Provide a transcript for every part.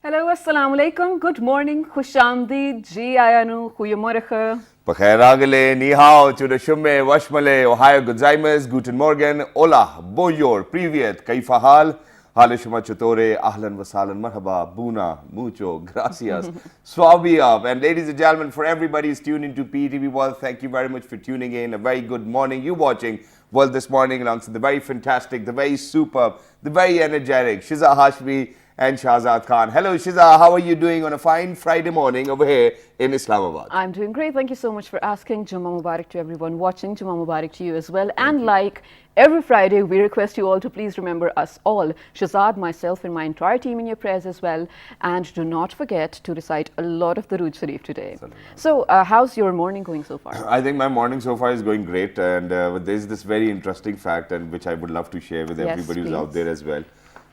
Hello, assalamu alaikum. Good morning. Khushamdi, ji ayanu, goeiemorgen. Pakhairagale, ni hao, chudashumme, washmale, ohio gozaimasu, guten morgen, hola, bonjour, privyet, kaifa hal, halishma chutore, ahlan wasalan, marhaba, buna, mucho, gracias, swabia. And ladies and gentlemen, for everybody who's tuned into PTV World, thank you very much for tuning in. A very good morning. You watching World this morning alongside the very fantastic, the very superb, the very energetic Shiza Hashmi and Shahzad Khan. Hello Shiza, how are you doing on a fine Friday morning over here in Islamabad? I'm doing great. Thank you so much for asking. Jummah Mubarak to everyone watching. Jummah Mubarak to you as well. And like every Friday, we request you all to please remember us all, Shahzad, myself, and my entire team in your prayers as well. And do not forget to recite a lot of the Durood Sharif today. So, how's your morning going so far? I think my morning so far is going great. And there's this very interesting fact and which I would love to share with everybody who's out there as well.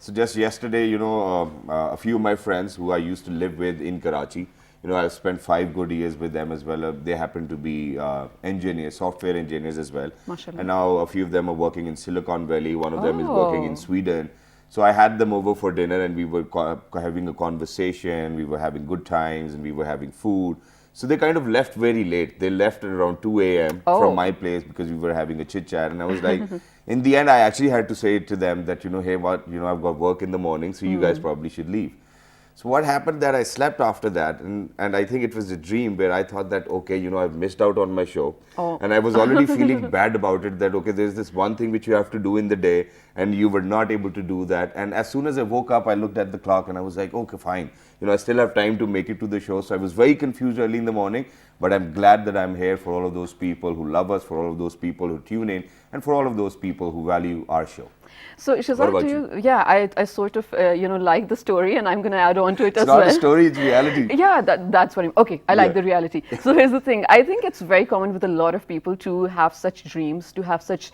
So just yesterday, you know, a few of my friends who I used to live with in Karachi, you know, I've spent 5 good years with them as well. They happen to be engineers, software engineers as well. Mashallah. And now a few of them are working in Silicon Valley. One of them is working in Sweden. So I had them over for dinner and we were having a conversation. We were having good times and we were having food. So they kind of left very late. They left at around 2 a.m. from my place because we were having a chit chat. And I was like, in the end, I actually had to say to them that, you know, hey, what, you know, I've got work in the morning, so you guys probably should leave. So what happened that I slept after that, and I think it was a dream where I thought that, okay, you know, I've missed out on my show. And I was already feeling bad about it that, okay, there's this one thing which you have to do in the day and you were not able to do that. And as soon as I woke up, I looked at the clock and I was like, okay, fine. You know, I still have time to make it to the show. So I was very confused early in the morning, but I'm glad that I'm here for all of those people who love us, for all of those people who tune in, and for all of those people who value our show. So, Shahzad, do you? Yeah, I sort of, you know, like the story and I'm going to add on to it as It's well. not a story, it's reality. Yeah, that's what okay, I like the reality. So here's the thing. I think it's very common with a lot of people to have such dreams, to have such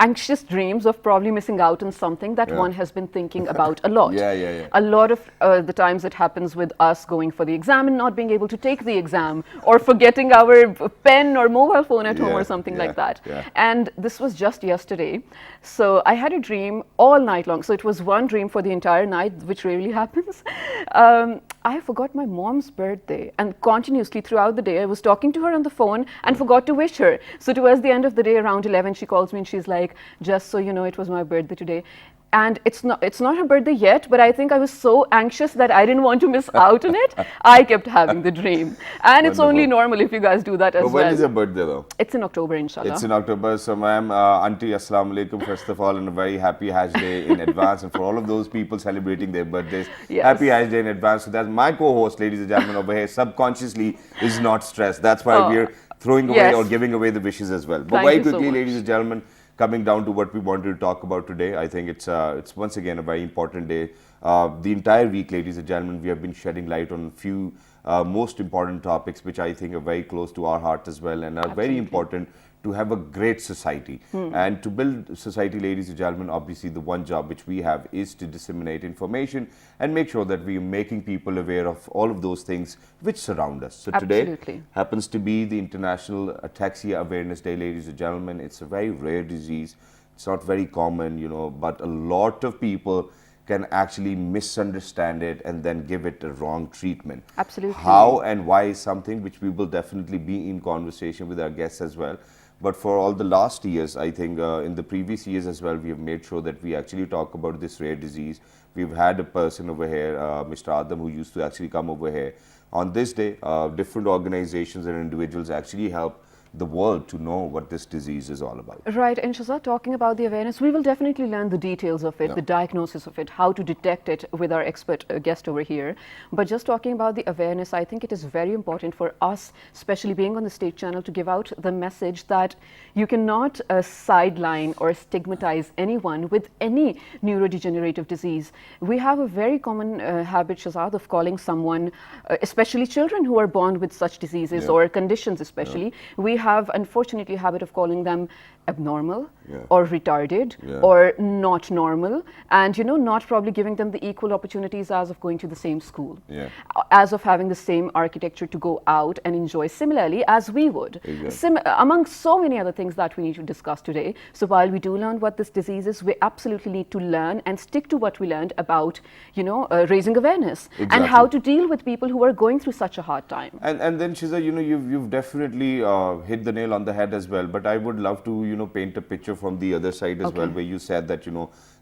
anxious dreams of probably missing out on something that one has been thinking about a lot. A lot of the times it happens with us going for the exam and not being able to take the exam, or forgetting our pen or mobile phone at home or something like that. And this was just yesterday. So I had a dream all night long. So it was one dream for the entire night, which rarely happens. I forgot my mom's birthday, and continuously throughout the day I was talking to her on the phone and forgot to wish her. So towards the end of the day, around 11, she calls me and she's like, just so you know, it was my birthday today. And it's not her birthday yet, but I think I was so anxious that I didn't want to miss out on it. I kept having the dream. And it's only normal if you guys do that as well. But when is your birthday though? It's in October, inshallah. It's in October. So ma'am, auntie, assalamu alaikum, first of all, and a very happy Hajj day in advance. And for all of those people celebrating their birthdays, happy Hajj day in advance. So that's my co-host, ladies and gentlemen, over here, subconsciously is not stressed. That's why we're throwing away or giving away the wishes as well. But very quickly, ladies and gentlemen, coming down to what we wanted to talk about today, I think it's once again a very important day. The entire week, ladies and gentlemen, we have been shedding light on a few most important topics which I think are very close to our heart as well and are very important to have a great society. And to build society, ladies and gentlemen, obviously the one job which we have is to disseminate information and make sure that we are making people aware of all of those things which surround us. So today happens to be the International Ataxia Awareness Day, ladies and gentlemen. It's a very rare disease. It's not very common, you know, but a lot of people can actually misunderstand it and then give it a wrong treatment. Absolutely. How and why is something which we will definitely be in conversation with our guests as well. But for all the last years, I think in the previous years as well, we have made sure that we actually talk about this rare disease. We've had a person over here, Mr. Adam, who used to actually come over here. On this day, different organizations and individuals actually help the world to know what this disease is all about. Right, and Shahzad, talking about the awareness, we will definitely learn the details of it, the diagnosis of it, how to detect it with our expert guest over here. But just talking about the awareness, I think it is very important for us, especially being on the state channel, to give out the message that you cannot sideline or stigmatize anyone with any neurodegenerative disease. We have a very common habit, Shahzad, of calling someone, especially children who are born with such diseases or conditions especially, we have unfortunately a habit of calling them abnormal or retarded or not normal, and not probably giving them the equal opportunities as of going to the same school, as of having the same architecture to go out and enjoy similarly as we would, among so many other things that we need to discuss today. So while we do learn what this disease is, we absolutely need to learn and stick to what we learned about raising awareness and how to deal with people who are going through such a hard time. And then Shiza, you've definitely hit the nail on the head as well, but I would love to paint a picture from the other side as well, where you said that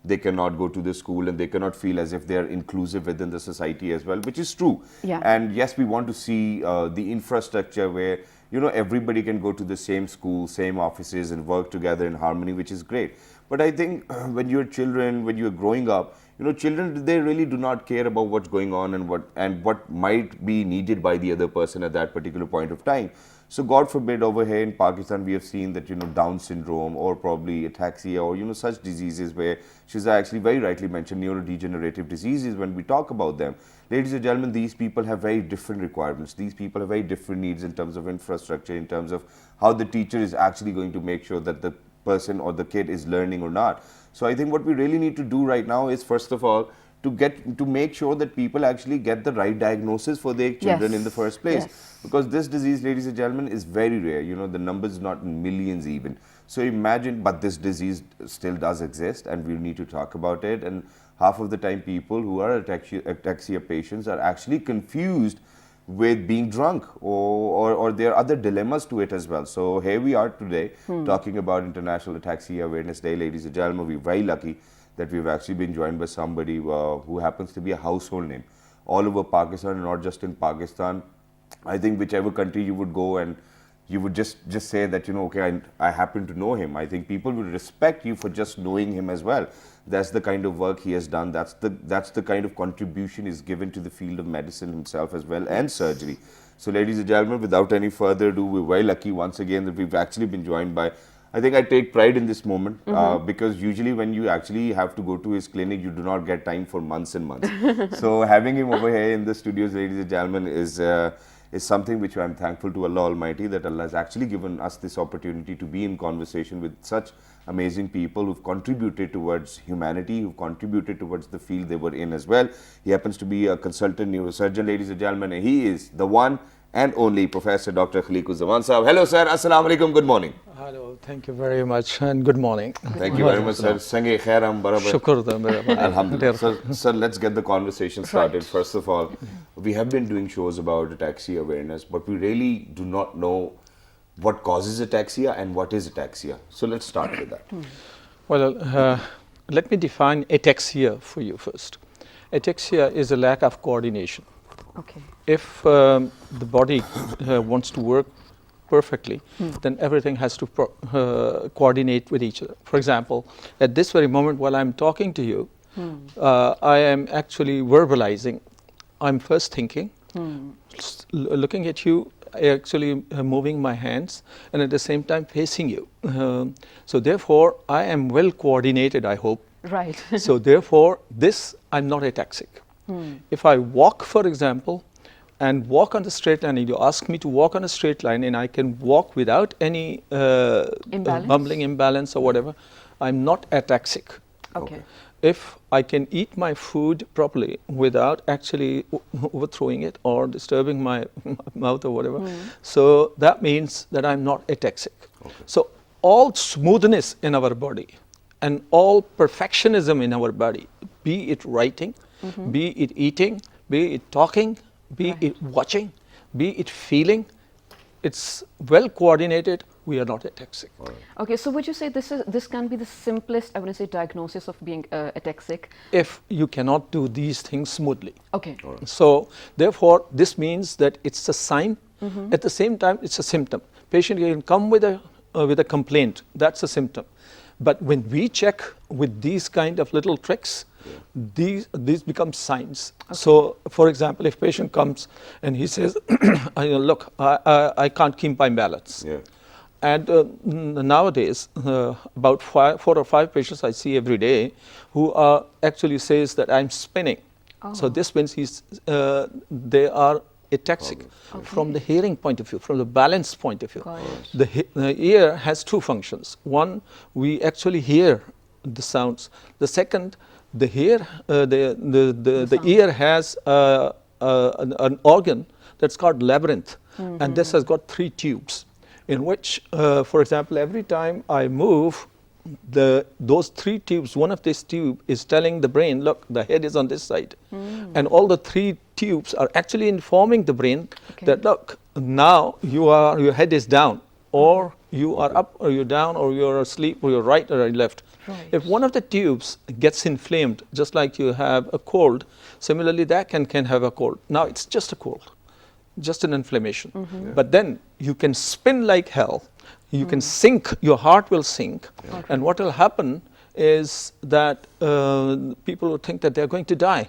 they cannot go to the school and they cannot feel as if they are inclusive within the society as well, which is true. And yes, we want to see the infrastructure where everybody can go to the same school, same offices, and work together in harmony, which is great. But I think when you're children, when you're growing up, children, they really do not care about what's going on and what might be needed by the other person at that particular point of time. So God forbid, over here in Pakistan, we have seen that, Down syndrome or probably ataxia or, such diseases where Shiza actually very rightly mentioned neurodegenerative diseases when we talk about them. Ladies and gentlemen, these people have very different requirements. These people have very different needs in terms of infrastructure, in terms of how the teacher is actually going to make sure that the person or the kid is learning or not. So I think what we really need to do right now is, first of all, to make sure that people actually get the right diagnosis for their children in the first place. Because this disease, ladies and gentlemen, is very rare. The numbers not in millions even. So imagine, but this disease still does exist and we need to talk about it. And half of the time people who are ataxia patients are actually confused with being drunk or there are other dilemmas to it as well. So here we are today talking about International Ataxia Awareness Day. Ladies and gentlemen, we're very lucky that we've actually been joined by somebody who happens to be a household name all over Pakistan, and not just in Pakistan. I think whichever country you would go and you would just say that, okay, I happen to know him. I think people will respect you for just knowing him as well. That's the kind of work he has done. That's the kind of contribution he's given to the field of medicine himself as well, and surgery. So ladies and gentlemen, without any further ado, we're very lucky once again that we've actually been joined by, I think I take pride in this moment because usually when you actually have to go to his clinic, you do not get time for months and months. So having him over here in the studios, ladies and gentlemen, is something which I'm thankful to Allah Almighty, that Allah has actually given us this opportunity to be in conversation with such amazing people who've contributed towards humanity, who've contributed towards the field they were in as well. He happens to be a consultant neurosurgeon, ladies and gentlemen, and he is the one and only Professor Dr. Khaliquzaman Sahab. Hello sir, Assalamu Alaikum, good morning. Hello, thank you very much and good morning. Thank you very much sir. Sange khairam barabar. Shukr. Alhamdulillah. Sir, let's get the conversation started. First of all, we have been doing shows about ataxia awareness, but we really do not know what causes ataxia and what is ataxia. So let's start with that. Well, let me define ataxia for you first. Ataxia is a lack of coordination. Okay. If the body wants to work perfectly, then everything has to coordinate with each other. For example, at this very moment while I'm talking to you, I am actually verbalizing. I'm first thinking, looking at you, actually moving my hands, and at the same time facing you. So therefore, I am well coordinated, I hope. Right. So therefore, I'm not ataxic. If I walk, for example, and walk on the straight line, and you ask me to walk on a straight line, and I can walk without any bumbling imbalance or whatever, I'm not ataxic. Okay. If I can eat my food properly without actually overthrowing it or disturbing my mouth or whatever, so that means that I'm not ataxic. Okay. So all smoothness in our body and all perfectionism in our body, be it writing, be it eating, be it talking, be it watching, be it feeling, it's well coordinated, we are not ataxic. Okay, so would you say this can be the simplest, I wouldn't say, diagnosis of being ataxic? If you cannot do these things smoothly. Okay. So therefore, this means that it's a sign, at the same time it's a symptom. Patient can come with a complaint, that's a symptom. But when we check with these kind of little tricks, these become signs. Okay. So, for example, if patient comes and he says, look, I can't keep my balance. Yeah. And nowadays, about 4 or 5 patients I see every day who actually says that I'm spinning. Oh. So this means they are ataxic from the hearing point of view, from the balance point of view. Got it. The ear has two functions. One, we actually hear the sounds. The second, the ear has an organ that's called labyrinth, and this has got 3 tubes, in which, for example, every time I move, those 3 tubes, one of these tubes is telling the brain, look, the head is on this side. And all the 3 tubes are actually informing the brain that, look, now your head is down, or you are up, or you're down, or you're asleep, or you're right, or you're left. Right. If one of the tubes gets inflamed, just like you have a cold, similarly that can have a cold. Now it's just a cold, just an inflammation. But then you can spin like hell. You can sink, your heart will sink, and what will happen is that people will think that they're going to die.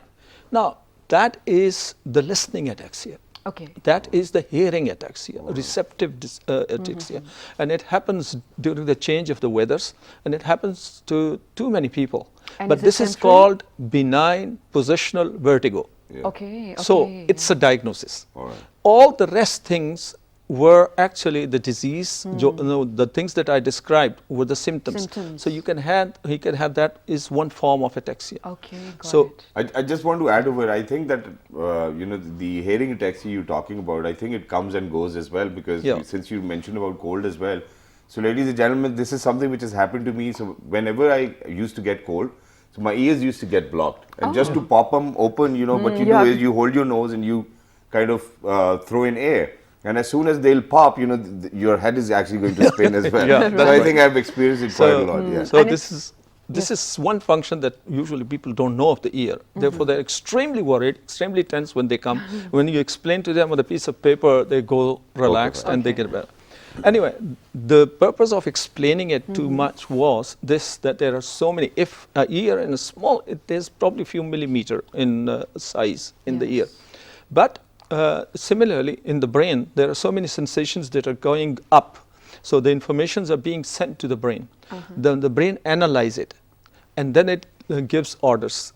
Now, that is the listening ataxia. Okay. That is the hearing ataxia, receptive ataxia. And it happens during the change of the weathers, and it happens to too many people. And but this is called benign positional vertigo. Okay. So it's a diagnosis. All right. All the rest things were actually the disease. The things that I described were the symptoms. So he can have that is one form of ataxia. Okay, got So it. I just want to add over, I think that, the hearing ataxia you're talking about, I think it comes and goes as well, because since you mentioned about cold as well. So ladies and gentlemen, this is something which has happened to me. So whenever I used to get cold, so my ears used to get blocked. And just to pop them open, what you do is you hold your nose and you kind of throw in air. And as soon as they'll pop, your head is actually going to spin as well. So I think I've experienced it quite a lot. Yeah. So this is one function that usually people don't know of the ear. Therefore, they're extremely worried, extremely tense when they come. When you explain to them on a piece of paper, they go relaxed and they get better. Anyway, the purpose of explaining it too much was this, that there are so many. If an ear in a small, there's probably a few millimeter in size in the ear. But similarly, in the brain, there are so many sensations that are going up. So the informations are being sent to the brain. Then the brain analyzes it, and then it gives orders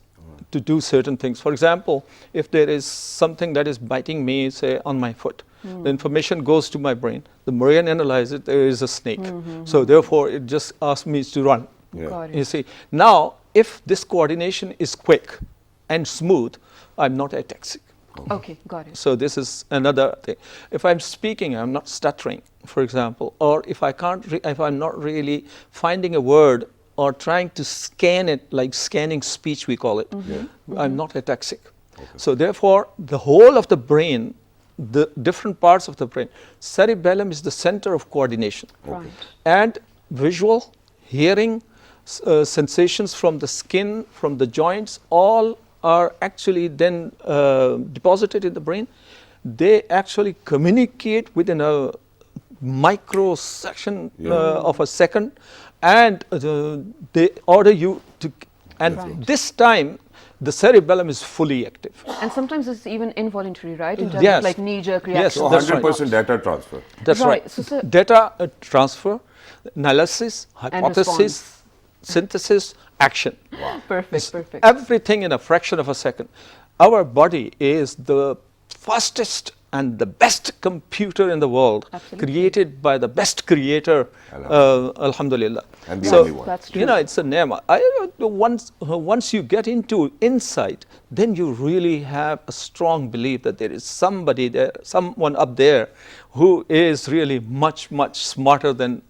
to do certain things. For example, if there is something that is biting me, say, on my foot, the information goes to my brain. The brain analyzes it, there is a snake. So therefore, it just asks me to run. Got it. You see, now, if this coordination is quick and smooth, I'm not ataxic. Okay, got it. So this is another thing. If I'm speaking, I'm not stuttering, for example, or if if I'm not really finding a word or trying to scan it, like scanning speech, we call it, I'm not ataxic. So therefore, the whole of the brain, the different parts of the brain, cerebellum is the center of coordination. Right. And visual, hearing, sensations from the skin, from the joints, all are actually then deposited in the brain. They actually communicate within a microsection of a second, and they order you to, and this time the cerebellum is fully active. And sometimes it's even involuntary, right? In terms Yes. of like knee-jerk Yes, reaction. So that's right. 100% data transfer. That's Right. right. So, Data transfer, analysis, hypothesis, response. synthesis, action. Perfect. Everything in a fraction of a second. Our body is the fastest and the best computer in the world, created by the best creator, alhamdulillah. And the only one. That's true. It's a nema. Once you get into insight, then you really have a strong belief that there is somebody there, someone up there, who is really much, much smarter than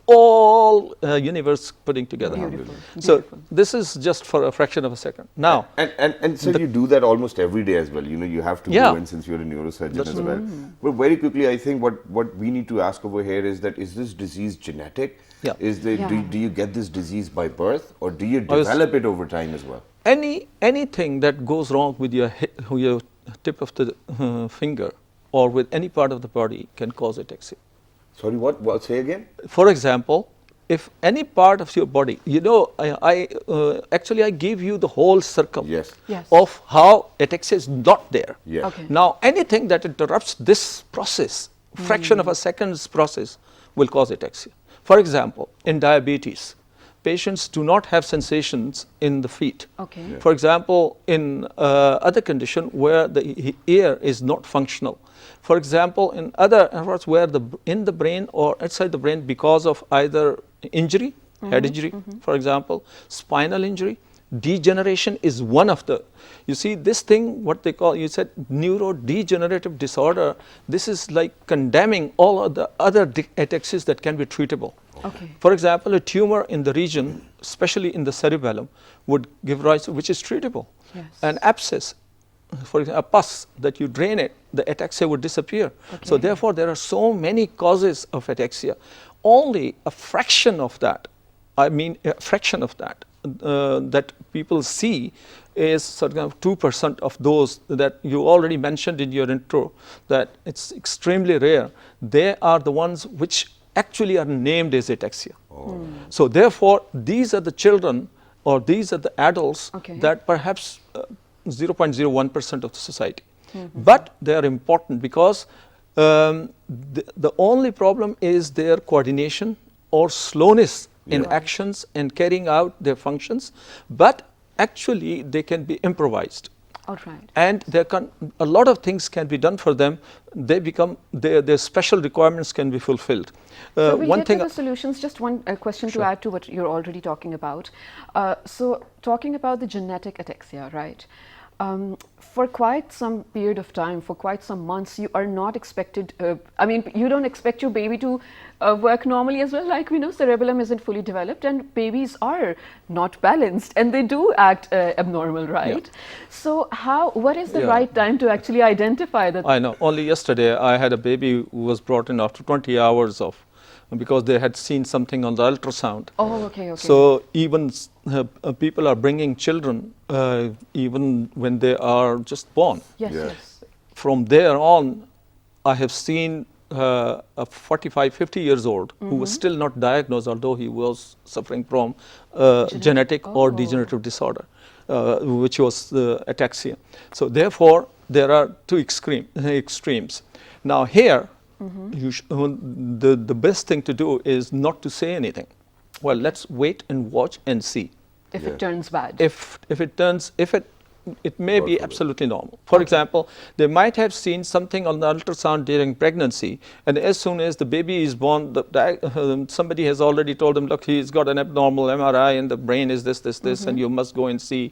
all universe putting together. Beautiful. So this is just for a fraction of a second. Now, And so you do that almost every day as well. You have to go in, since you're a neurosurgeon as well. But very quickly, I think what we need to ask over here is that, is this disease genetic? Yeah. Do you get this disease by birth, or do you develop it over time as well? anything that goes wrong with your tip of the finger or with any part of the body can cause ataxia. Sorry, what? Say again? For example, if any part of your body, actually I gave you the whole circle of how ataxia is not there. Yes. Okay. Now, anything that interrupts this process, fraction of a second's process, will cause ataxia. For example, in diabetes, patients do not have sensations in the feet. Okay. Yeah. For example, in other condition where the ear is not functional. For example, in other areas where in the brain or outside the brain because of either injury, head injury, for example, spinal injury, degeneration is one of the, you see this thing, what they call, you said neurodegenerative disorder, this is like condemning all of the other ataxias that can be treatable. Okay. For example, a tumor in the region, especially in the cerebellum, would give rise, which is treatable. Yes. An abscess, for example, a pus that you drain it, the ataxia would disappear. Okay. So therefore, there are so many causes of ataxia. Only a fraction of that, I mean a fraction of that, that people see is sort of 2% of those that you already mentioned in your intro, that it's extremely rare. They are the ones which actually are named as ataxia. So therefore, these are the children or these are the adults Okay. that perhaps 0.01% of the society. But they are important because the only problem is their coordination or slowness in actions and carrying out their functions, but actually they can be improvised. All right. And a lot of things can be done for them. They become, their special requirements can be fulfilled. So we'll one get thing, to the solutions. Just one question Sure. to add to what you're already talking about. So talking about the genetic ataxia, right? For quite some period of time, for quite some months, you are not expected, I mean, you don't expect your baby to work normally as well. Like we know, cerebellum isn't fully developed and babies are not balanced and they do act abnormal, right? So what is the Yeah. right time to actually identify that? I know, only yesterday I had a baby who was brought in after 20 hours of, because they had seen something on the ultrasound. Oh, okay, okay. So even people are bringing children even when they are just born. Yes, Yeah. yes. From there on, I have seen a 45, 50 years old who was still not diagnosed, although he was suffering from genetic or degenerative disorder, which was ataxia. So therefore, there are two extremes. Now here, the best thing to do is not to say anything. Well, let's wait and watch and see. If it turns bad. It may be absolutely normal. For example, they might have seen something on the ultrasound during pregnancy, and as soon as the baby is born, somebody has already told them, look, he's got an abnormal MRI and the brain is this, and you must go and see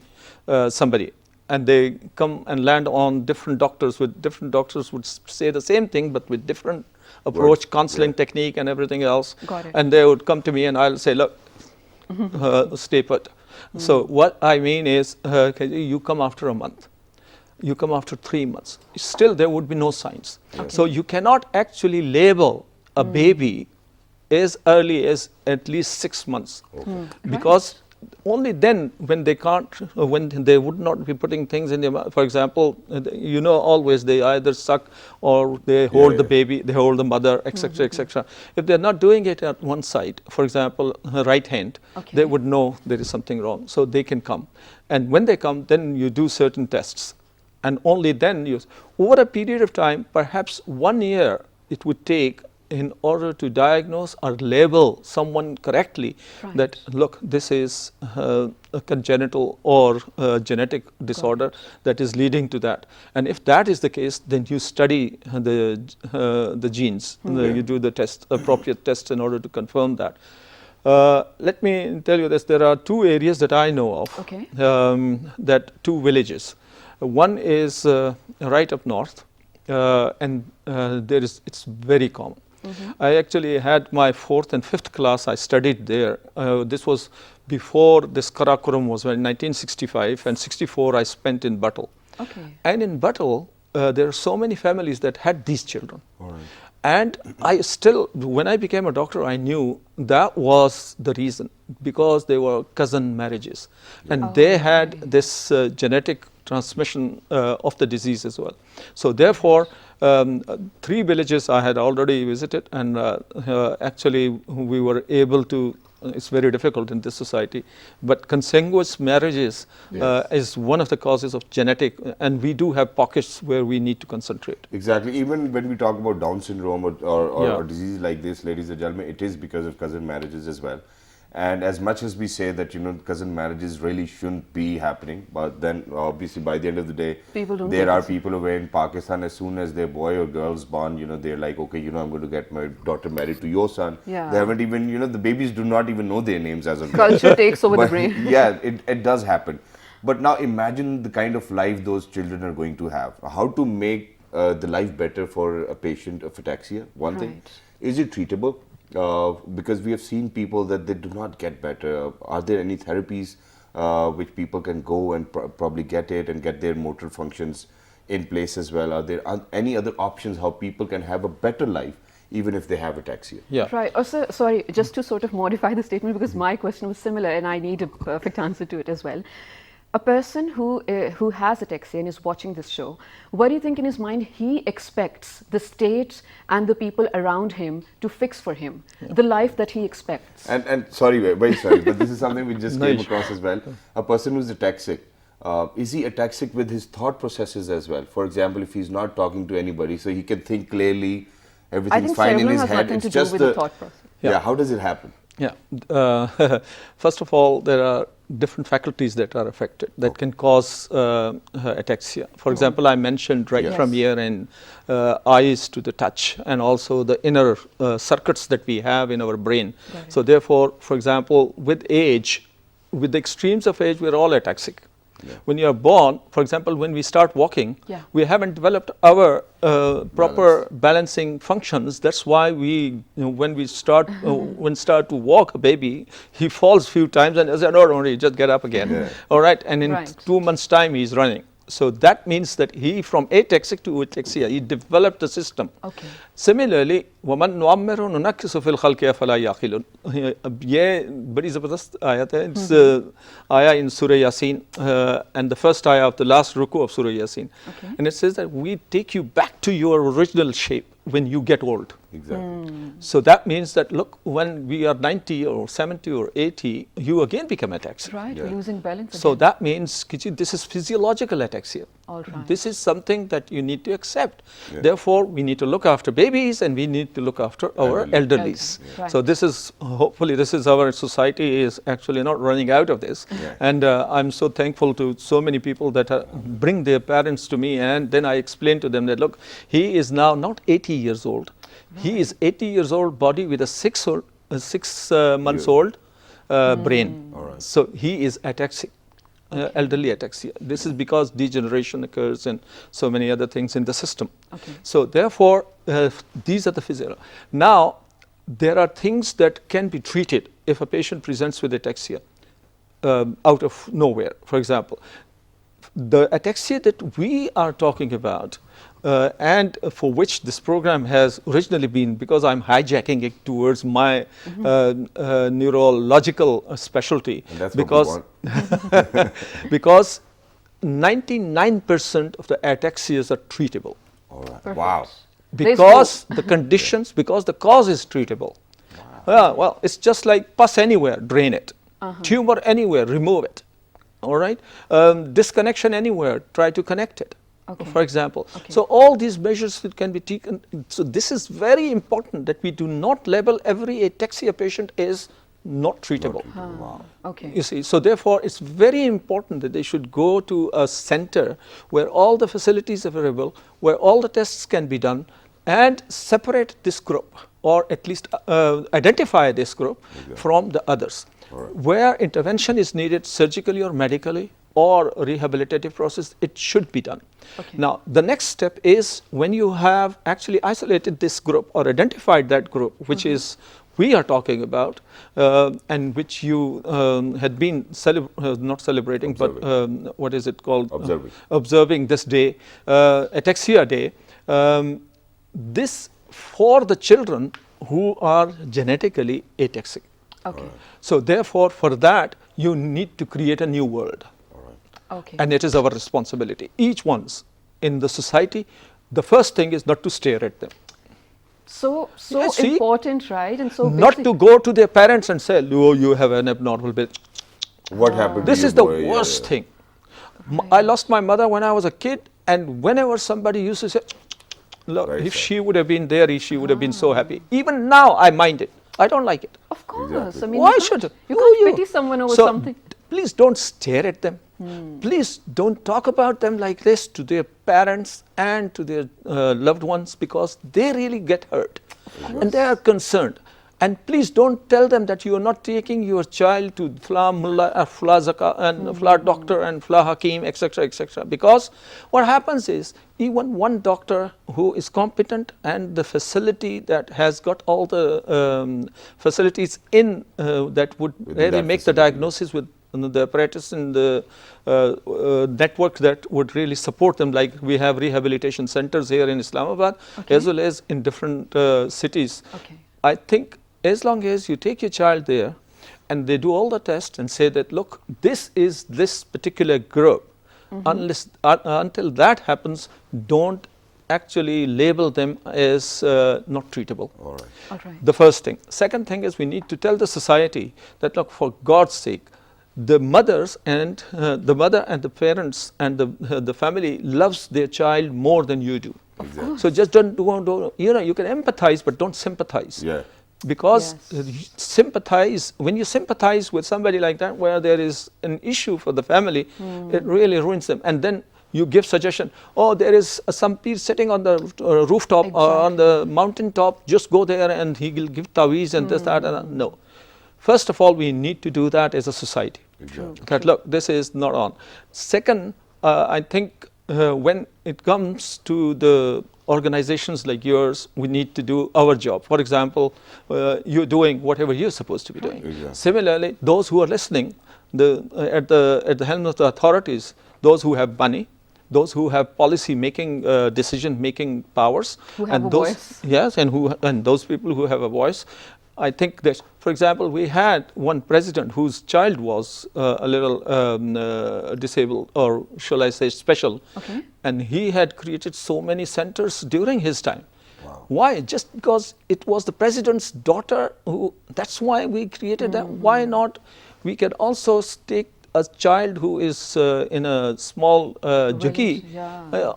somebody. And they come and land on different doctors would say the same thing, but with different approach, counseling technique and everything else. Got it. And they would come to me and I'll say, look, stay put. So what I mean is, you come after a month, you come after 3 months, still there would be no signs. Okay. So you cannot actually label a baby as early as at least 6 months, because only then when they can't, when they would not be putting things in their mouth. For example, you know, always they either suck or they hold the baby, they hold the mother, etc., etc. If they're not doing it at one side, for example, right hand, they would know there is something wrong. So they can come. And when they come, then you do certain tests. And only then over a period of time, perhaps 1 year, it would take in order to diagnose or label someone correctly, that look, this is a congenital or genetic disorder that is leading to that. And if that is the case, then you study the genes. You do the appropriate tests in order to confirm that. Let me tell you this, there are 2 areas that I know of, that 2 villages. One is right up north, and it's very common. I actually had my 4th and 5th class, I studied there. This was before this Karakoram was in 1965, and 64 I spent in Buttle. And in Buttle, there are so many families that had these children. And I still, when I became a doctor, I knew that was the reason, because they were cousin marriages. And they had this genetic transmission of the disease as well. So therefore, 3 villages I had already visited, and actually we were able to, it's very difficult in this society, but consanguineous marriages is one of the causes of genetic, and we do have pockets where we need to concentrate. Exactly. Even when we talk about Down syndrome or diseases like this, ladies and gentlemen, it is because of cousin marriages as well. And as much as we say that, cousin marriages really shouldn't be happening, but then obviously by the end of the day, there are people who are in Pakistan, as soon as their boy or girl's born, they're like, okay, I'm going to get my daughter married to your son. Yeah. They haven't even, the babies do not even know their names as of Culture takes over the brain. Yeah, it does happen. But now imagine the kind of life those children are going to have. How to make the life better for a patient of ataxia, one thing. Is it treatable? Because we have seen people that they do not get better. Are there any therapies which people can go and probably get it and get their motor functions in place as well? Are there any other options how people can have a better life even if they have ataxia? Yeah. Right. Also, sorry, just to sort of modify the statement, because my question was similar and I need a perfect answer to it as well. A person who has ataxia and is watching this show, what do you think in his mind he expects the state and the people around him to fix for him, the life that he expects? And sorry, very sorry, but this is something we just came across as well. A person who's ataxic, is he ataxic with his thought processes as well? For example, if he's not talking to anybody, so he can think clearly, everything's fine in his head. It's just the thought process. Yeah, how does it happen? Yeah. First of all, there are different faculties that are affected that can cause ataxia. For example, I mentioned from here in eyes to the touch, and also the inner circuits that we have in our brain. So therefore, for example, with age, with the extremes of age, we're all ataxic. When you are born, for example, when we start walking, we haven't developed our proper balancing functions. That's why we, when we start to walk a baby, he falls few times and says, "No, don't worry, just get up again." All right, and in 2 months' time, he's running. So that means that he, from ataxic to ataxia, he developed a system. Similarly, وَمَنْ نُعَمِّرُ نُنَكِّسُ فِي الْخَلْقِ أَفَلَا يَعْقِلُونَ. ये बड़ी ज़बरदस्त आयत है. It's ayah in Surah Yasin, and the first ayah of the last ruku of Surah Yasin. And it says that we take you back to your original shape when you get old. Exactly. So that means that, look, when we are 90 or 70 or 80, you again become ataxic. Right, we're losing balance again. So that means, this is physiological ataxia. All right. This is something that you need to accept. Therefore, we need to look after babies and we need to look after our elderlies. So this is, hopefully, this is our society is actually not running out of this. And I'm so thankful to so many people that bring their parents to me, and then I explain to them that, look, he is now not 80 years old. He is 80 years old body with a 6 months old brain. So he is ataxic. Elderly ataxia. This is because degeneration occurs and so many other things in the system. So therefore, these are the physical. Now, there are things that can be treated if a patient presents with ataxia out of nowhere. For example, the ataxia that we are talking about and for which this program has originally been, because I'm hijacking it towards my neurological specialty, because 99% of the ataxias are treatable. All right. Wow. Because the conditions, because the cause is treatable. Well, it's just like pus anywhere, drain it. Tumor anywhere, remove it. All right. Disconnection anywhere, try to connect it. For example. So all these measures can be taken. So this is very important that we do not label every ataxia patient as not treatable. Wow. You see, so therefore it's very important that they should go to a center where all the facilities are available, where all the tests can be done, and separate this group, or at least identify this group from the others. Where intervention is needed surgically or medically or rehabilitative process, it should be done. Now, the next step is when you have actually isolated this group or identified that group, which is we are talking about, and which you had been not celebrating, but what is it called? Observing this day, Atexia Day. This for the children who are genetically ataxic. So therefore, for that, you need to create a new world. And it is our responsibility. Each one's in the society, the first thing is not to stare at them. So important, right? And so not to go to their parents and say, "Oh, you have an abnormal baby." What happened? This is the worst thing. I lost my mother when I was a kid, and whenever somebody used to say, "Look, if she would have been there, she would have been so happy." Even now, I mind it. I don't like it. Of course. Exactly. I mean, Why should you who can't pity someone over something. Please don't stare at them. Please don't talk about them like this to their parents and to their loved ones, because they really get hurt and they are concerned. And please don't tell them that you are not taking your child to Fla Mullah, Fla Zaka, and Fla Doctor and Fla Hakim, etc., etc. Because what happens is, even one doctor who is competent and the facility that has got all the facilities in that would really make the diagnosis with the apparatus and the network that would really support them, like we have rehabilitation centers here in Islamabad, as well as in different cities. I think as long as you take your child there and they do all the tests and say that, look, this is this particular group, until that happens, don't actually label them as not treatable. All right. The first thing. Second thing is, we need to tell the society that, look, for God's sake, the mothers and the mother and the parents and the family loves their child more than you do. Exactly. So just don't, you know, you can empathize, but don't sympathize. Yeah. Because sympathize, when you sympathize with somebody like that, where there is an issue for the family, it really ruins them. And then you give suggestion, oh, there is some peer sitting on the rooftop or on the mountain top, just go there and he will give taweez and this, that, and that. No. First of all, we need to do that as a society. Exactly. That, look, this is not on. Second, I think when it comes to the organizations like yours, we need to do our job. For example, you're doing whatever you're supposed to be doing. Exactly. Similarly, those who are listening, at the helm of the authorities, those who have money, those who have policy making, decision making powers, who have a those, voice. yes, and those people who have a voice. I think that, for example, we had one president whose child was a little disabled, or shall I say special, and he had created so many centers during his time. Wow. Why? Just because it was the president's daughter who, that's why we created that. Why not? We can also take a child who is in a small jaggi,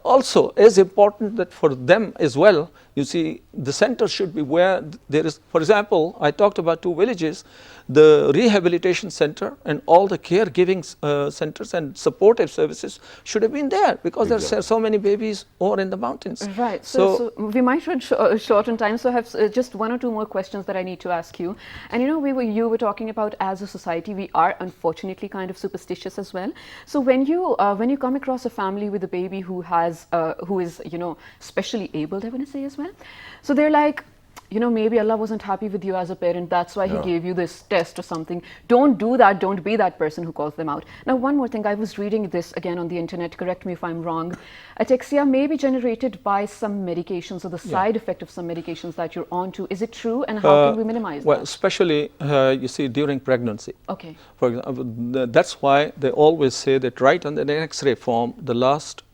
also as important that for them as well. You see, the center should be where there is, for example, I talked about 2 villages, the rehabilitation center and all the caregiving centers and supportive services should have been there, because there are so many babies over in the mountains. Right. So we might run short on time. So I have just 1 or 2 more questions that I need to ask you. And you know, you were talking about, as a society, we are unfortunately kind of superstitious as well. So when you come across a family with a baby who is, you know, specially abled, I want to say as well. So they're like, you know, maybe Allah wasn't happy with you as a parent, that's why He gave you this test or something. Don't do that, don't be that person who calls them out. Now, one more thing, I was reading this again on the internet, correct me if I'm wrong. Atexia may be generated by some medications or the side effect of some medications that you're on to. Is it true, and how can we minimize well, that? especially, you see, during pregnancy. Okay. For example, that's why they always say that write on the X-ray form the last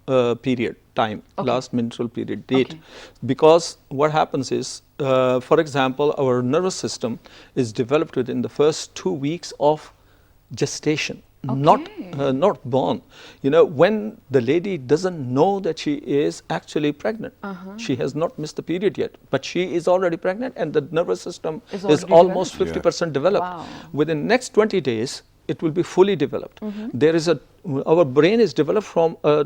period, time, last menstrual period, date. Because what happens is, for example, our nervous system is developed within the first 2 weeks of gestation, not born. You know, when the lady doesn't know that she is actually pregnant, she has not missed the period yet, but she is already pregnant, and the nervous system is almost 50% developed. Wow. Within next 20 days, it will be fully developed. There is our brain is developed from a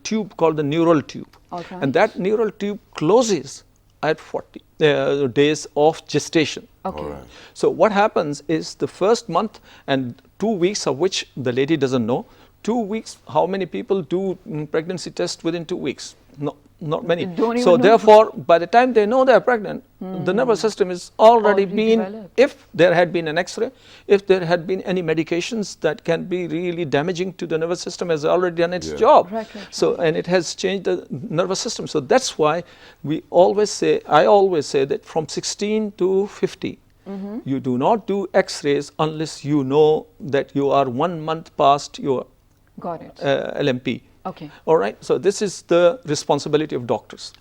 tube called the neural tube, and that neural tube closes at 40 days of gestation. So what happens is, the first month and 2 weeks of which the lady doesn't know, 2 weeks, how many people do pregnancy test within 2 weeks? No, not many. So therefore, by the time they know they are pregnant, the nervous system is already been developed. If there had been an X-ray, if there had been any medications that can be really damaging to the nervous system, has already done its job. So, and it has changed the nervous system. So that's why we always say, I always say that from 16 to 50, you do not do X-rays unless you know that you are 1 month past your LMP. All right. So this is the responsibility of doctors.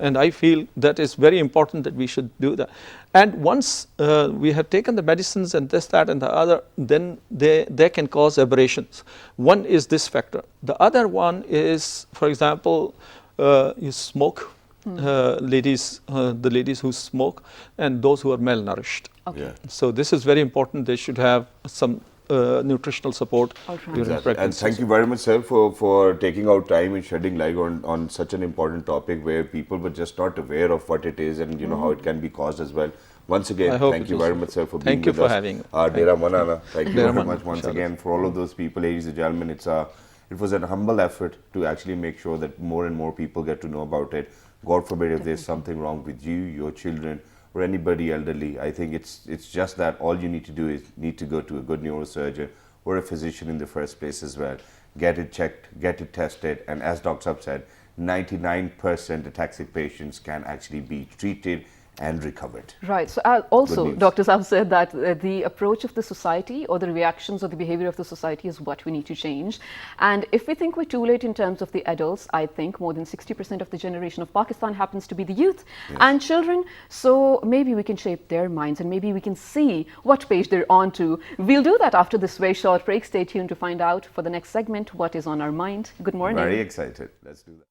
And I feel that is very important that we should do that. And once we have taken the medicines and this, that, and the other, then they can cause aberrations. One is this factor. The other one is, for example, you smoke the ladies who smoke, and those who are malnourished. Okay. Yeah. So this is very important. They should have some nutritional support during Exactly. pregnancy. And thank you very much, sir, for taking out time and shedding light on such an important topic where people were just not aware of what it is and how it can be caused as well. Once again, thank you very much, sir, for being with us. Having me. Dera Manana, thank you very Manana, much once again for all of those people, ladies and gentlemen. It was a humble effort to actually make sure that more and more people get to know about it. God forbid if there's something wrong with you, your children, or anybody elderly. I think it's just that all you need to do is need to go to a good neurosurgeon or a physician in the first place as well. Get it checked, get it tested, and as Dr. Sab said, 99% ataxic patients can actually be treated and recovered. Right. So also, Dr. Saab said that the approach of the society or the reactions or the behavior of the society is what we need to change. And if we think we're too late in terms of the adults, I think more than 60% of the generation of Pakistan happens to be the youth and children. So maybe we can shape their minds and maybe we can see what page they're on to. We'll do that after this very short break. Stay tuned to find out for the next segment what is on our mind. Good morning. Very excited. Let's do that.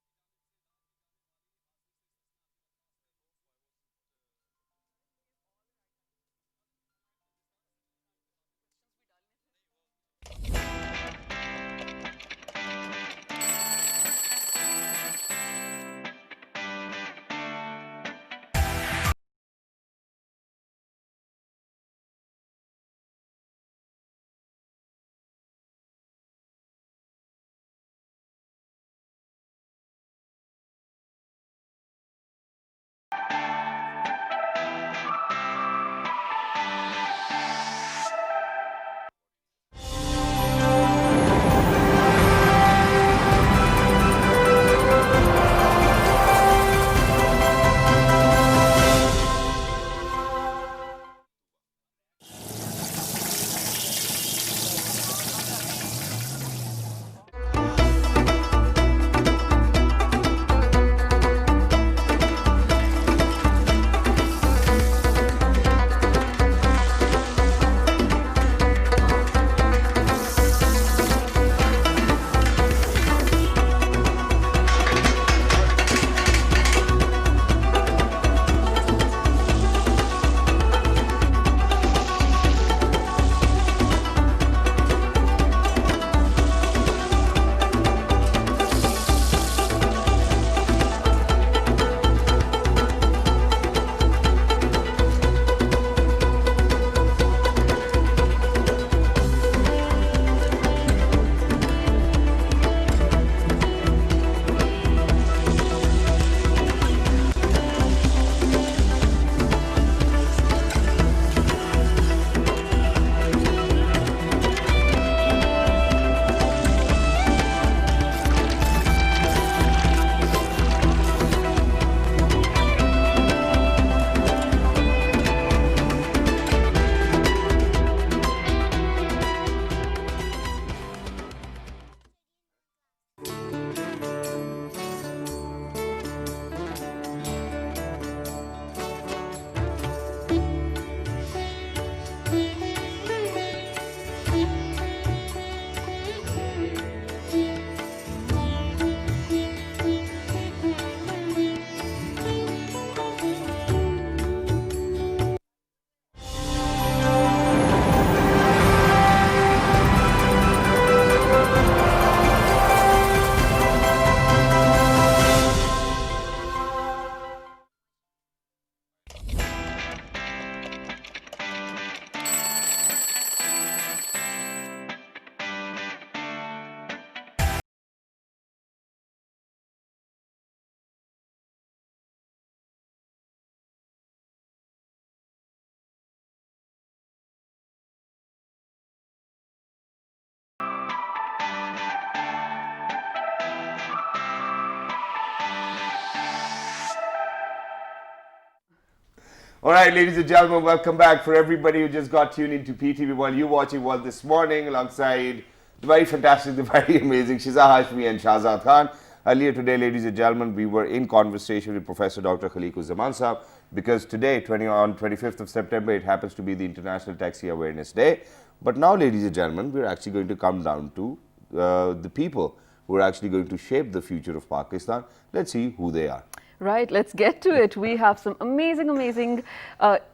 All right, ladies and gentlemen, welcome back. For everybody who just got tuned into PTV while you're watching World This Morning alongside the very fantastic, the very amazing Shiza Hashmi and Shahzad Khan. Earlier today, ladies and gentlemen, we were in conversation with Professor Dr. Khaliquzaman Saab because today, on 25th of September, it happens to be the International Ataxia Awareness Day. But now, ladies and gentlemen, we're actually going to come down to the people who are actually going to shape the future of Pakistan. Let's see who they are. Right, let's get to it. We have some amazing,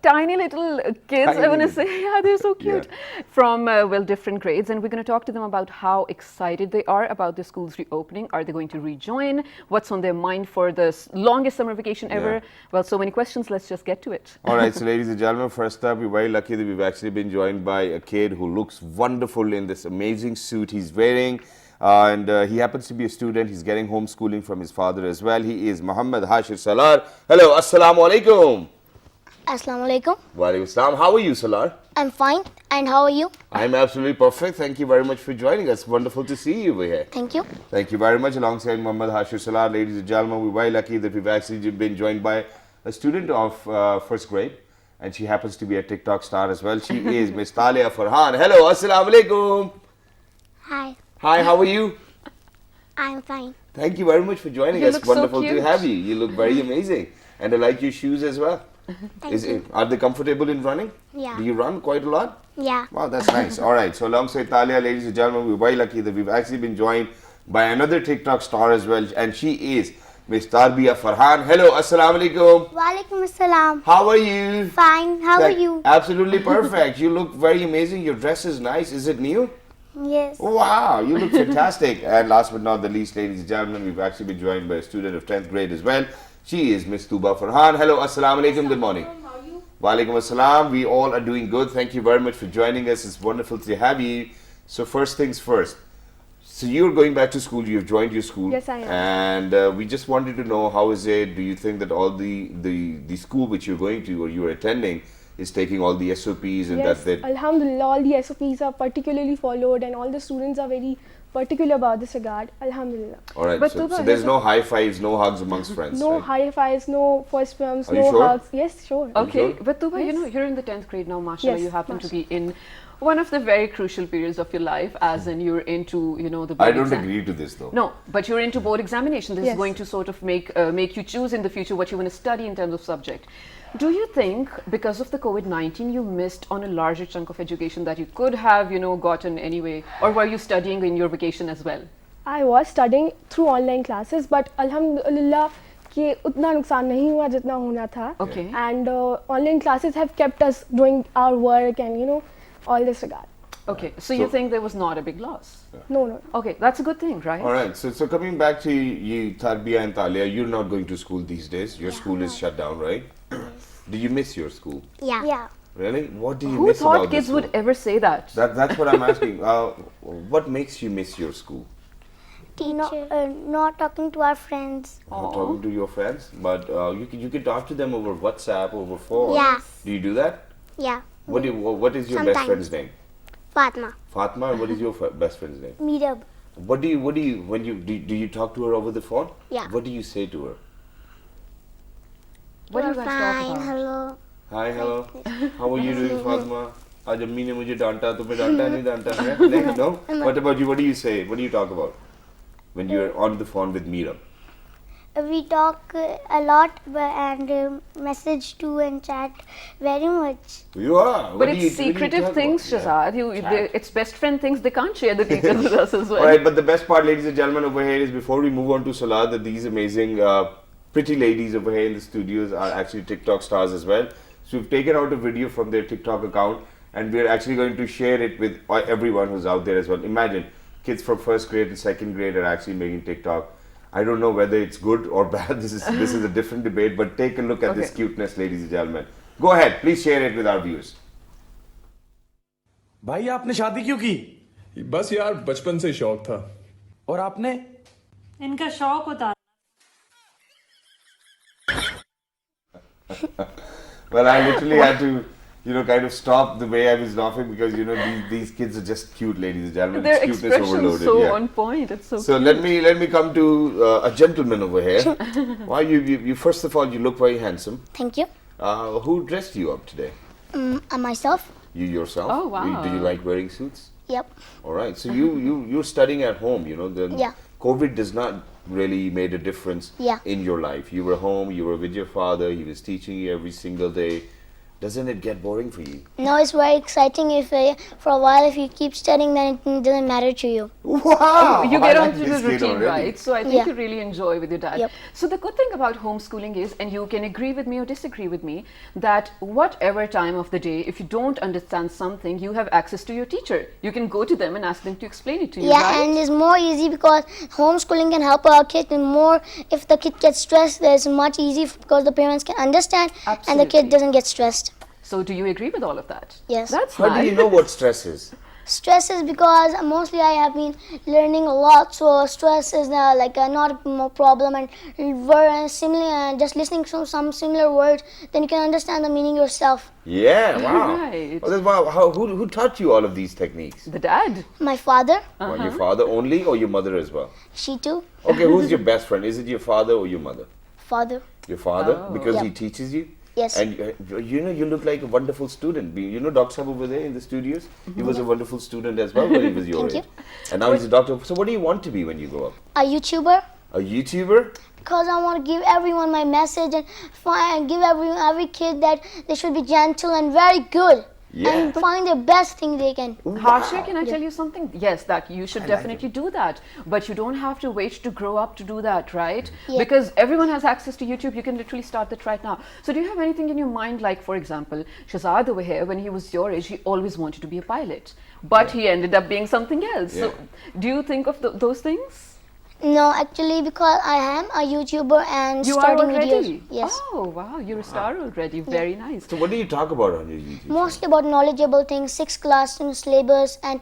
tiny little kids, I want to say. Yeah, they're so cute. Yeah. From, well, different grades. And we're going to talk to them about how excited they are about the school's reopening. Are they going to rejoin? What's on their mind for the longest summer vacation ever? Yeah. Well, so many questions. Let's just get to it. All right, so ladies and gentlemen, first up, we're very lucky that we've actually been joined by a kid who looks wonderful in this amazing suit he's wearing. And he happens to be a student. He's getting homeschooling from his father as well. He is Muhammad Hashir Salar. Hello, assalamu alaikum. Assalamu alaikum. Wa alaikum assalam. How are you, Salar? I'm fine. And how are you? I'm absolutely perfect. Thank you very much for joining us. Wonderful to see you over here. Thank you. Thank you very much. Alongside Muhammad Hashir Salar, ladies and gentlemen, we're very lucky that we've actually been joined by a student of first grade. And she happens to be a TikTok star as well. She is Miss Talia Farhan. Hello, assalamu alaikum. Hi. Hi, how are you? I'm fine. Thank you very much for joining us. Wonderful to have you. You look very amazing. And I like your shoes as well. Thank you. Are they comfortable in running? Yeah. Do you run quite a lot? Yeah. Wow, that's nice. All right. So alongside Talia, ladies and gentlemen, we're very lucky that we've actually been joined by another TikTok star as well. And she is Miss Tarbia Farhan. Hello, assalamu alaikum. Walaikum assalam. How are you? Fine. How are you? Absolutely perfect. You look very amazing. Your dress is nice. Is it new? Yes. Wow, you look fantastic. And last but not the least, ladies and gentlemen, we've actually been joined by a student of 10th grade as well. She is Miss Tuba Farhan. Hello, assalamu alaikum. Good morning. How are you? Walaikum assalam. We all are doing good. Thank you very much for joining us. It's wonderful to have you. So first things first. So you're going back to school. You've joined your school. Yes, I am. And we just wanted to know, how is it? Do you think that all the school which you're going to or you're attending is taking all the SOPs and Yes, that Alhamdulillah, all the SOPs are particularly followed and all the students are very particular about this regard. Alhamdulillah. All right, But so Tuba, there's no high fives, no hugs amongst friends. No right? high fives, no first bumps, Are you no sure? hugs. Yes, sure. Okay, sure? but Tuba, you Yes. know, you're in the 10th grade now, mashallah. Yes, You happen to mashallah. be in one of the very crucial periods of your life, as in you're into, you know, the I board don't exam. agree to this though. No, but you're into board examination. This is Yes. going to sort of make you choose in the future what you want to study in terms of subject. Do you think because of the COVID-19 you missed on a larger chunk of education that you could have, you know, gotten anyway, or were you studying in your vacation as well? I was studying through online classes, but Alhamdulillah कि उतना नुकसान नहीं हुआ जितना होना था. Okay. And online classes have kept us doing our work and, you know, all this regard. Okay, so you think there was not a big loss? No, no. Okay, that's a good thing, right? All right, so coming back to you, Tarbia and Talia, you're not going to school these days. Your school is shut down, right? Do you miss your school? Yeah. Yeah. Really? What do you Who miss thought about kids the would school? ever say that? That's what I'm asking. What makes you miss your school? Not talking to our friends. Not talking to your friends, but you can talk to them over WhatsApp, over phone. Yeah. Do you do that? Yeah. What is your best Sometimes. friend's name? Fatma. Fatma. And what is your best friend's name? Mirab. What do you when you do you talk to her over the phone? Yeah. What do you say to her? What do you You're guys talk fine. about? Hello. Hi, hello. How are you doing, Fatma? आज अम्मी ने मुझे डांटा, तुम्हें डांटा नहीं डांटा है? नहीं, no. What about you? What do you say? What do you talk about when you're on the phone with Meera? We talk a lot and message too and chat very much. You are. What But do it's you- what do you secretive talk things, about? Shazad. Chat. It's best friend things. They can't share the details with us as well. All right, but the best part, ladies and gentlemen, over here is before we move on to Salah, that these amazing pretty ladies over here in the studios are actually TikTok stars as well. So we've taken out a video from their TikTok account and we're actually going to share it with everyone who's out there as well. Imagine kids from first grade and second grade are actually making TikTok. I don't know whether it's good or bad. This is a different debate, but take a look at this Okay. cuteness, ladies and gentlemen. Go ahead, please share it with our viewers. भाई आपने शादी क्यों की? बस यार बचपन से शौक था। और आपने? इनका शौक होता Well, I literally had to, kind of stop the way I was laughing because, these kids are just cute, ladies and gentlemen. Their It's cuteness expression's overloaded. so yeah. on point. It's so So cute. let me come to a gentleman over here. Why you first of all, you look very handsome. Thank you. Who dressed you up today? Myself. You yourself? Oh, wow. Do you like wearing suits? Yep. All right. So you're studying at home. Yeah. COVID does not really made a difference Yeah. in your life. You were home. You were with your father. He was teaching you every single day. Doesn't it get boring for you? No, it's very exciting. If for a while, if you keep studying, then it doesn't matter to you. Wow! You I get like onto this the kid routine, already. right? So I think Yeah. you really enjoy with your dad. Yep. So the good thing about homeschooling is, and you can agree with me or disagree with me, that whatever time of the day, if you don't understand something, you have access to your teacher. You can go to them and ask them to explain it to you, Yeah, right? and it's more easy because homeschooling can help our kid. And more, if the kid gets stressed, it's much easier because the parents can understand, and the Absolutely. kid doesn't get stressed. So do you agree with all of that? Yes. That's How nice. do you know what stress is? Stress is because mostly I have been learning a lot, so stress is like not a problem, and similar, just listening to some similar words, then you can understand the meaning yourself. Yeah, wow. Right. Oh, that's wow. Who taught you all of these techniques? The dad. My father, Well, your father only or your mother as well? she too, Okay, who's your best friend? Is it your father or your mother? father, Your father? Oh. Because he Yep. teaches you? yes. And you know, you look like a wonderful student. You know Dr. Sahab over there in the studios? He was a wonderful student as well when he was your Thank age. And now he's a doctor. So what do you want to be when you grow up? A YouTuber, A YouTuber? because I want to give everyone my message and give every kid that they should be gentle and very good, Yeah. and find the best thing they can. Harsha, can I tell you something? Yes, that you should definitely do that. But you don't have to wait to grow up to do that, right? Yeah. Because everyone has access to YouTube. You can literally start that right now. So do you have anything in your mind, like, for example, Shahzad over here, when he was your age, he always wanted to be a pilot. But he ended up being something else. So do you think of those things? No, actually, because I am a YouTuber and You are starting already? videos. Yes. Oh, wow. You're a star already. Very nice. So what do you talk about on your YouTube? Mostly about knowledgeable things, 6th class syllabus, and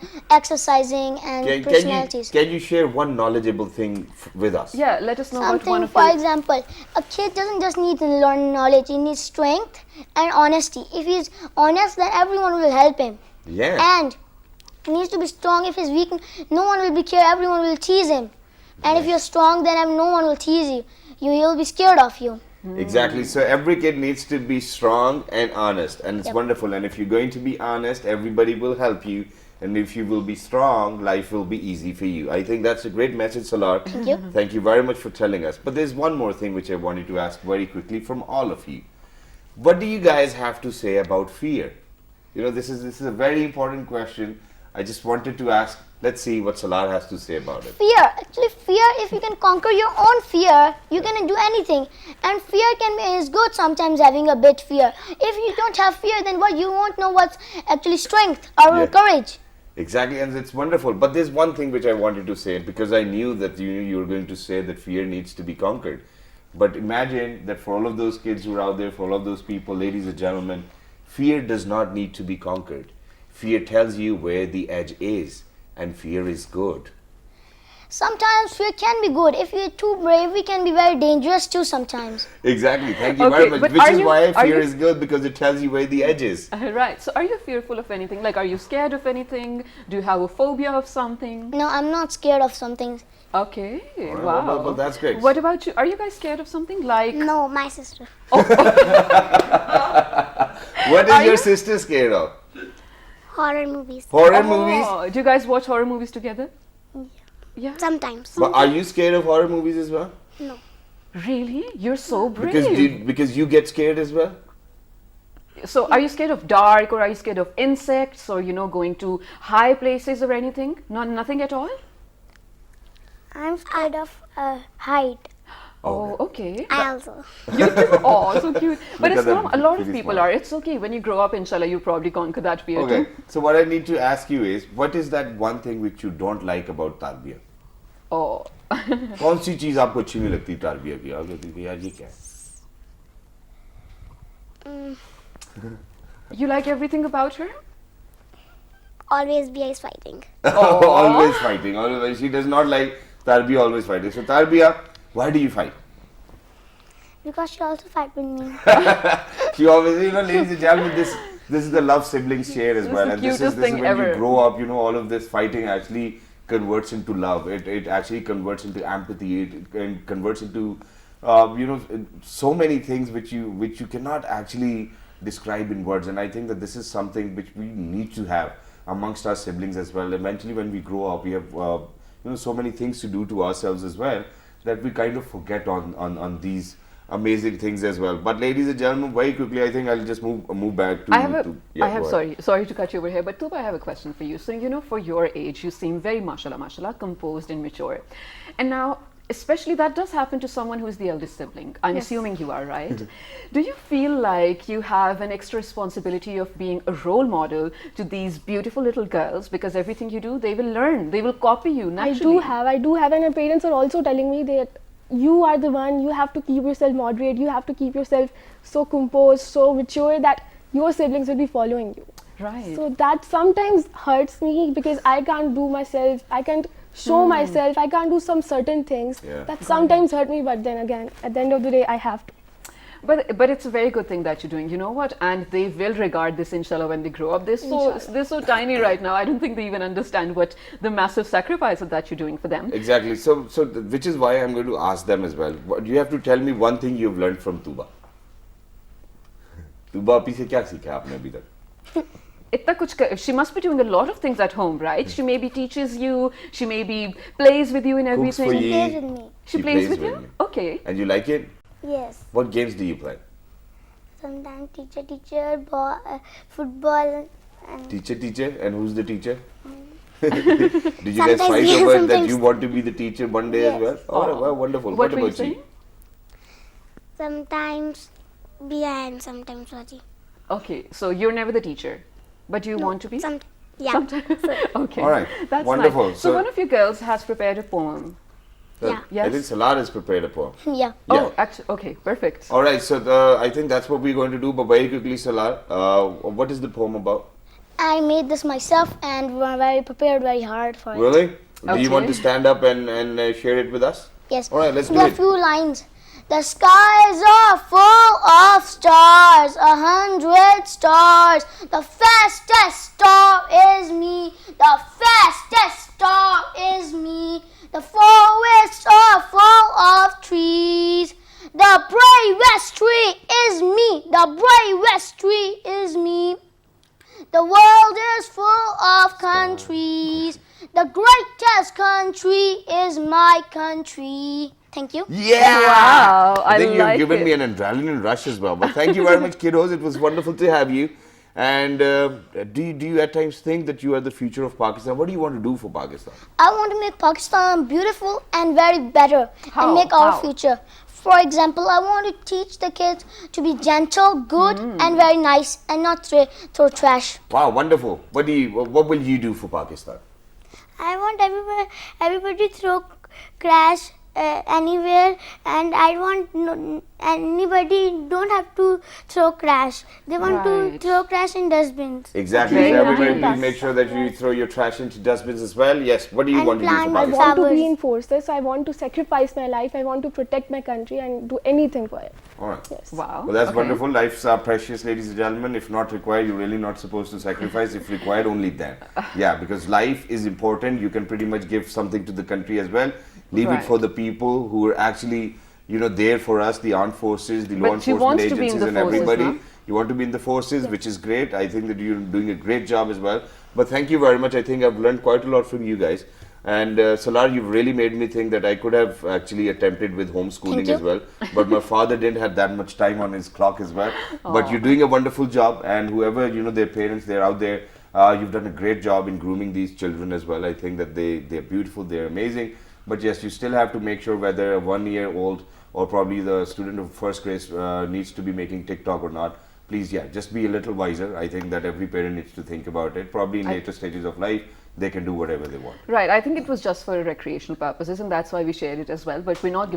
exercising and personalities. Can you share one knowledgeable thing with us? Yeah, let us know about one Something, of for your... example, a kid doesn't just need to learn knowledge, he needs strength and honesty. If he's honest, then everyone will help him. Yeah. And he needs to be strong. If he's weak, no one will be care, everyone will tease him. And if you're strong, then no one will tease you. He'll be scared of you. Exactly. So every kid needs to be strong and honest, and it's Yep. wonderful. And if you're going to be honest, everybody will help you. And if you will be strong, life will be easy for you. I think that's a great message, Salar. Thank you. Thank you very much for telling us. But there's one more thing which I wanted to ask very quickly from all of you. What do you guys have to say about fear? You know, this is a very important question. I just wanted to ask. Let's see what Salar has to say about it. Fear, actually fear, if you can conquer your own fear, you can do anything. And fear is good sometimes, having a bit fear. If you don't have fear, then what, you won't know what's actually strength or Yeah. courage. Exactly, and it's wonderful. But there's one thing which I wanted to say, because I knew that you were going to say that fear needs to be conquered. But imagine that for all of those kids who are out there, for all of those people, ladies and gentlemen, fear does not need to be conquered. Fear tells you where the edge is, and fear is good. Sometimes fear can be good. If you're too brave, it can be very dangerous too sometimes. Exactly, thank you Okay, very much. but Which are is you- why are fear you- is good, because it tells you where the edge is. Right. So are you fearful of anything? Like, are you scared of anything? Do you have a phobia of something? No, I'm not scared of something. Okay. right, Wow. well, that's great. What about you? Are you guys scared of something? Like, No, my sister. What is Are your you- sister scared of? Horror movies. Horror movies? oh, do you guys watch horror movies together? Yeah. Sometimes. But are you scared of horror movies as well? No. Really? You're so brave. Because you get scared as well? So are you scared of dark, or are you scared of insects, or going to high places or anything? Nothing at all? I'm scared of height. Oh, okay. I also. You too. Oh, so cute. But Look it's at not, them, a lot of pretty people smart. are. It's okay. When you grow up, inshallah, you probably conquer that fear Okay, too. so what I need to ask you is, what is that one thing which you don't like about Tarbiya? Oh. कौन सी चीज आपको अच्छी नहीं लगती Tarbiya की? आप कहती थी यार ये क्या है? You like everything about her? Always be ice fighting. Always fighting. Always, she does not like Tarbiya always fighting. So Tarbiya, why do you fight? Because she also fight with me. She always, ladies and gentlemen, this is the love siblings share as This is well, the and this is cutest thing when ever. you grow up, all of this fighting actually converts into love. It actually converts into empathy. It converts into so many things which you cannot actually describe in words. And I think that this is something which we need to have amongst our siblings as well. Eventually, when we grow up, we have so many things to do to ourselves as well, that we kind of forget on these amazing things as well. But ladies and gentlemen, very quickly, I think I'll just move back to. Sorry to cut you over here, but Tuba, I have a question for you. So, you know, for your age, you seem very, mashallah, composed and mature. And now, especially that does happen to someone who is the eldest sibling. I'm assuming you are, right? Do you feel like you have an extra responsibility of being a role model to these beautiful little girls? Because everything you do, they will learn, they will copy you naturally. I do have, and my parents are also telling me that you are the one, you have to keep yourself moderate, you have to keep yourself so composed, so mature that your siblings will be following you. Right. So that sometimes hurts me because I can't do myself, I can't show myself, I can't do some certain things that sometimes hurt me, but then again, at the end of the day, I have to. But it's a very good thing that you're doing, you know what? And they will regard this, inshallah, when they grow up. They're so tiny right now. I don't think they even understand what the massive sacrifice that you're doing for them. Exactly. So which is why I'm going to ask them as well. You have to tell me one thing you've learned from Tuba. Tuba, api se kya seekha aapne abhi tak? She must be doing a lot of things at home, right? She maybe teaches you, she maybe plays with you in everything. Cooks for you. She plays with me. She plays with you? Okay. And you like it? Yes. What games do you play? Sometimes teacher, football. And Teacher, and who's the teacher? Did you guys fight over it that you want to be the teacher one day as well? Oh, wow, wonderful. What about you? Sometimes behind, sometimes watching. Okay, so you're never the teacher, but you want to be? Yeah. Sometimes. Okay. All right. That's Wonderful. Nice. So one of you girls has prepared a poem. Yeah. Yes? I think Salar has prepared a poem. Yeah. Oh, actually, okay, perfect. All right, so I think that's what we're going to do. But very quickly, Salar, what is the poem about? I made this myself and we're very prepared very hard for it. Really? Do you Okay. want to stand up and share it with us? Yes. All right, let's do There are it. few lines. The skies are full of stars, 100 stars. The fastest star is me. The fastest star is me. The forests are full of trees. The bravest tree is me. The bravest tree is me. The world is full of countries. The greatest country is my country. Thank you. Yeah! Wow, I think like you've given it. me an adrenaline rush as well. But thank you very much, kiddos. It was wonderful to have you. And do you at times think that you are the future of Pakistan? What do you want to do for Pakistan? I want to make Pakistan beautiful and very better How? and make our How? future. For example, I want to teach the kids to be gentle, good and very nice and not throw trash. Wow, wonderful. What will you do for Pakistan? I want everybody to throw trash anywhere, and I want anybody don't have to throw trash. They want Right. to throw trash in dustbins. Exactly. Very So everybody, nice. please make sure that you throw your trash into dustbins as well. Yes. What do you And want to do for plant I Pakistan? want to flowers. be in forces, so I want to sacrifice my life, I want to protect my country and do anything for it. All right. Yes. Wow. Well, that's okay. wonderful. Lives are precious, ladies and gentlemen. If not required, you're really not supposed to sacrifice. If required, only then. Yeah, because life is important. You can pretty much give something to the country as well. Leave Right. it for the people who are actually, there for us, the armed forces, the law But she enforcement wants to be in agencies the and forces, everybody. no? You want to be in the forces, which is great. I think that you're doing a great job as well. But thank you very much. I think I've learned quite a lot from you guys. And Salar, you've really made me think that I could have actually attempted with homeschooling Thank you. as well. But my father didn't have that much time on his clock as well. But you're doing a wonderful job. And whoever, their parents, they're out there, you've done a great job in grooming these children as well. I think that they're beautiful, they're amazing. But yes, you still have to make sure whether a 1-year-old or probably the student of first grade needs to be making TikTok or not. Please, just be a little wiser. I think that every parent needs to think about it. Probably in later stages of life, they can do whatever they want. Right, I think it was just for recreational purposes, and that's why we shared it as well. But we're not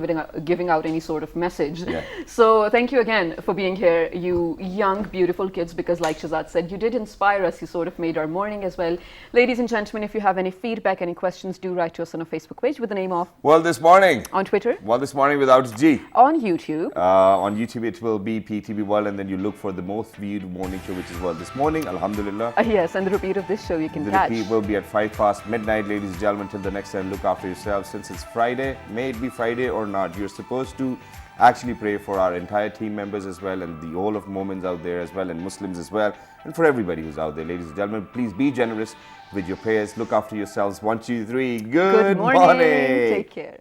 giving out any sort of message. Yeah. So thank you again for being here, you young, beautiful kids, because like Shazad said, you did inspire us. You sort of made our morning as well. Ladies and gentlemen, if you have any feedback, any questions, do write to us on our Facebook page with the name of Well, this morning. on Twitter, Well, this morning without G. on YouTube. On YouTube, it will be PTB World, and then you look for the most viewed morning show, which is World This Morning. Alhamdulillah. Yes, and the repeat of this show you can The catch. repeat will be at 5 past midnight, ladies and gentlemen. Till the next time, look after yourselves. Since it's Friday, may it be Friday or not, you're supposed to actually pray for our entire team members as well, and the all of Moments out there as well, and Muslims as well, and for everybody who's out there, ladies and gentlemen. Please be generous with your prayers. Look after yourselves. 1, 2, 3. Good Good morning. Take care.